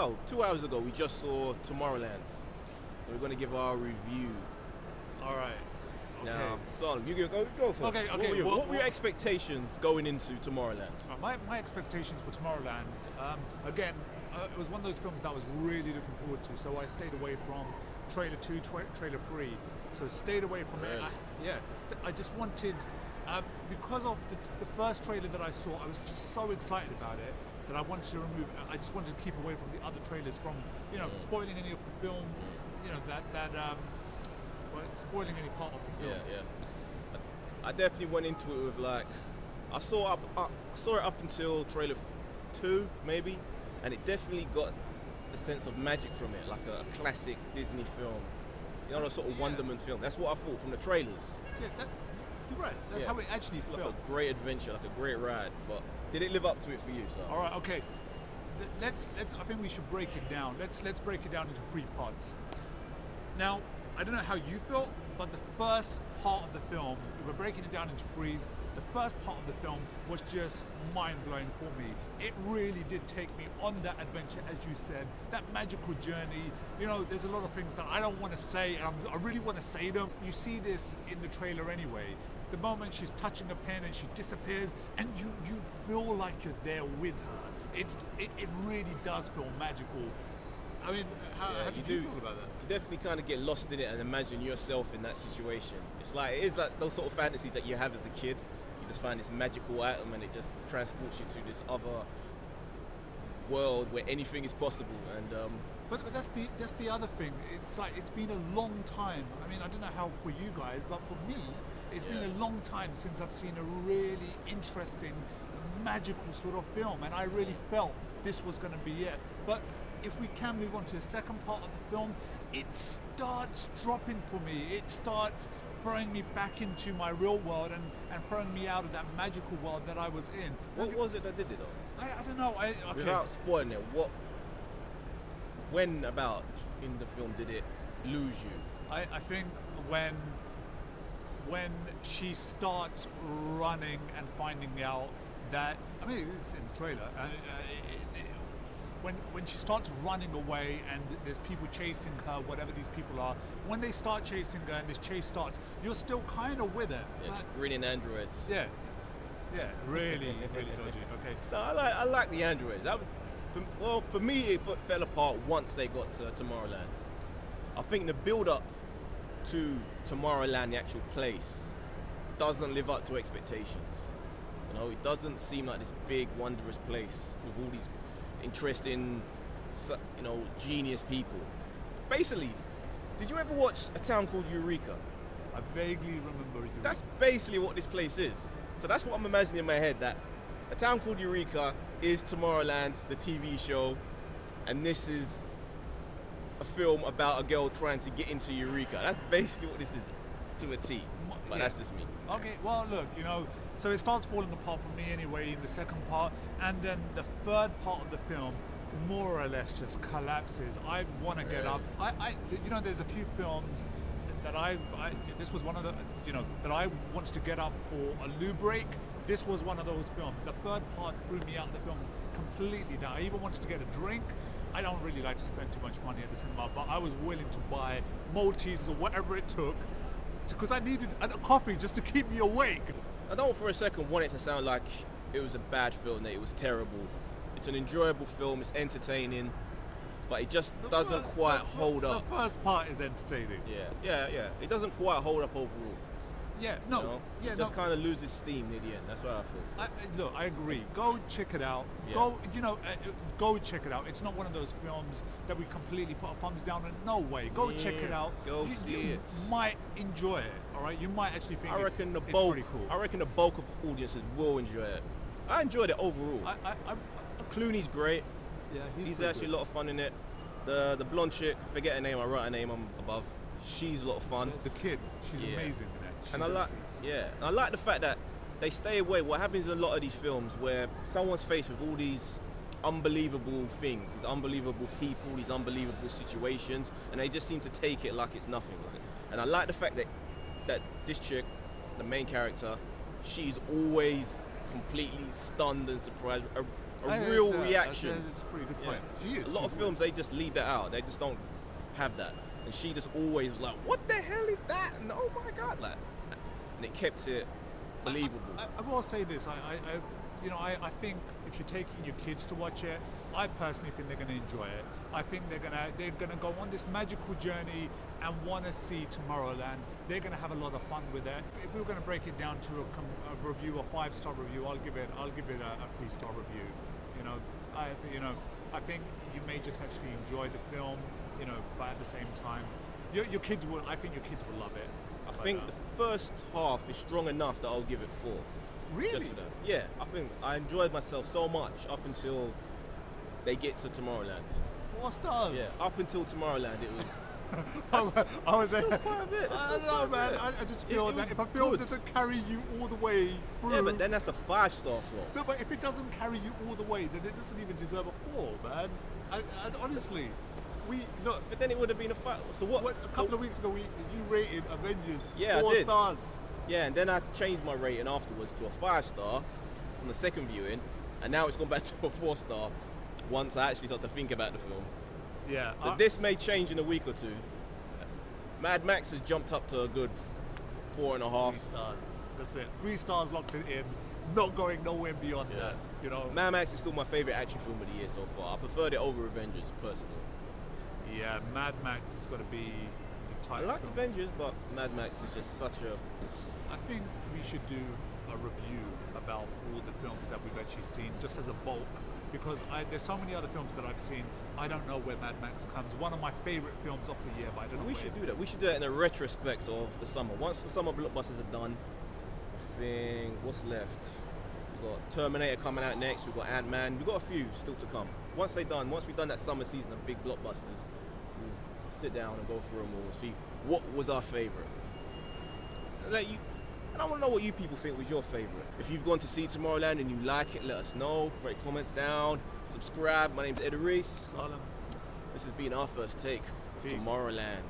Well, 2 hours ago we just saw Tomorrowland, so we're going to give our review. All right. Okay. Now, Salim, you go first. Okay. What were your expectations going into Tomorrowland? My expectations for Tomorrowland, again, it was one of those films that I was really looking forward to. So I stayed away from trailer 2, trailer 3. So stayed away from Really? it. I just wanted, because of the first trailer that I saw, I was just so excited about it that I wanted to remove. I just wanted to keep away from the other trailers from, spoiling any of the film. Spoiling any part of the film. Yeah. I definitely went into it with like, I saw it up until trailer 2 maybe, and it definitely got the sense of magic from it, like a classic Disney film, a sort of wonderment film. That's what I thought from the trailers. Yeah, you're right. That's how it actually felt. Like a great adventure, like a great ride. But did it live up to it for you, sir? All right, okay. Let's. I think we should break it down. Let's break it down into 3 parts. Now, I don't know how you felt, but the first part of the film, if we're breaking it down into 3s, the first part of the film was just mind-blowing for me. It really did take me on that adventure, as you said, that magical journey. There's a lot of things that I don't want to say, and I really want to say them. You see this in the trailer anyway. The moment she's touching a pen and she disappears, and you feel like you're there with her. It really does feel magical. I mean, how did you feel about that? You definitely kind of get lost in it and imagine yourself in that situation. It is like those sort of fantasies that you have as a kid. You just find this magical item and it just transports you to this other world where anything is possible. And but that's the other thing. It's like it's been a long time. I mean, I don't know how for you guys, but for me, it's been a long time since I've seen a really interesting, magical sort of film, and I really felt this was going to be it. But if we can move on to the second part of the film, it starts dropping for me. It starts throwing me back into my real world and throwing me out of that magical world that I was in. What was it that did it though? I don't know. Okay. Without spoiling it, when about in the film did it lose you? I think when she starts running and finding out that, I mean, it's in the trailer, when she starts running away and there's people chasing her, whatever these people are, when they start chasing her and this chase starts, you're still kind of with it. Yeah, grinning androids. Yeah, really dodgy. Okay. No, I like the androids. For me, it fell apart once they got to Tomorrowland. I think the build-up to Tomorrowland, the actual place, doesn't live up to expectations. It doesn't seem like this big, wondrous place with all these interesting, genius people. Basically, did you ever watch A Town Called Eureka? I vaguely remember Eureka. That's basically what this place is. So that's what I'm imagining in my head, that A Town Called Eureka is Tomorrowland, the TV show, and this is a film about a girl trying to get into Eureka. That's basically what this is, to a T. But that's just me. Okay, well, look, so it starts falling apart for me anyway in the second part, and then the third part of the film more or less just collapses. I want to get up. There's a few films that this was one of the, that I wanted to get up for a loo break. This was one of those films. The third part threw me out of the film completely. Now, I even wanted to get a drink. I don't really like to spend too much money at the cinema, but I was willing to buy Maltesers or whatever it took, because I needed a coffee just to keep me awake. I don't for a second want it to sound like it was a bad film, that it was terrible. It's an enjoyable film, it's entertaining, but it just doesn't quite hold up. The first part is entertaining. Yeah. It doesn't quite hold up overall. It just kind of loses steam near the end. That's what I feel. Look, I agree. Go check it out. Yeah. Go check it out. It's not one of those films that we completely put our thumbs down on. No way. Go check it out. Go see it. You might enjoy it. All right. You might actually think it's pretty cool. I reckon the bulk of audiences will enjoy it. I enjoyed it overall. Clooney's great. Yeah, he's actually a lot of fun in it. The blonde chick, I forget her name. I write her name above. She's a lot of fun. The kid, she's amazing in that. And I like the fact that they stay away. What happens in a lot of these films where someone's faced with all these unbelievable things, these unbelievable people, these unbelievable situations, and they just seem to take it like it's nothing. And I like the fact that this chick, the main character, she's always completely stunned and surprised, a real reaction. That's a pretty good Yeah. point. She is. A lot of films, they just leave that out. They just don't have that. And she just always was like, what the hell is that? And oh my God, like, and it kept it believable. I will say this. I think if you're taking your kids to watch it, I personally think they're going to enjoy it. I think they're gonna go on this magical journey and want to see Tomorrowland. They're going to have a lot of fun with it. If we were going to break it down to a review, a 5-star review, I'll give it a 3-star review. I think you may just actually enjoy the film, but at the same time, your kids will. I think your kids will love it. I think the first half is strong enough that I'll give it 4. Really? Just for that. Yeah, I think I enjoyed myself so much up until they get to Tomorrowland. 4 stars. Yeah, up until Tomorrowland, it was. I was Still quite a bit. I don't know, man. I just feel that if a film doesn't carry you all the way through. Yeah, but then that's a 5-star film. No, but if it doesn't carry you all the way, then it doesn't even deserve a 4, man. And honestly, look. But then it would have been a 5. So what? A couple of weeks ago, you rated Avengers 4 I did. stars. Yeah, and then I changed my rating afterwards to a 5-star on the second viewing, and now it's gone back to a 4-star once I actually start to think about the film. Yeah. So this may change in a week or 2. Mad Max has jumped up to a good 4.5. 3 stars. That's it. 3 stars locked it in. Not going nowhere beyond that. Mad Max is still my favorite action film of the year so far. I preferred it over Avengers personally. Yeah, Mad Max is going to be the type. I liked Avengers, but Mad Max is just such a. I think we should do a review about all the films that we've actually seen, just as a bulk, because there's so many other films that I've seen. I don't know where Mad Max comes. One of my favorite films of the year, but I don't know. We should do that. We should do it in a retrospect of the summer. Once the summer blockbusters are done, I think what's left? We've got Terminator coming out next. We've got Ant-Man. We've got a few still to come. Once we've done that summer season of big blockbusters, we'll sit down and go through them all and see what was our favorite. And I want to know what you people think was your favorite. If you've gone to see Tomorrowland and you like it, let us know. Write comments down. Subscribe. My name's Salim. Salim. This has been our first take of Peace. Tomorrowland.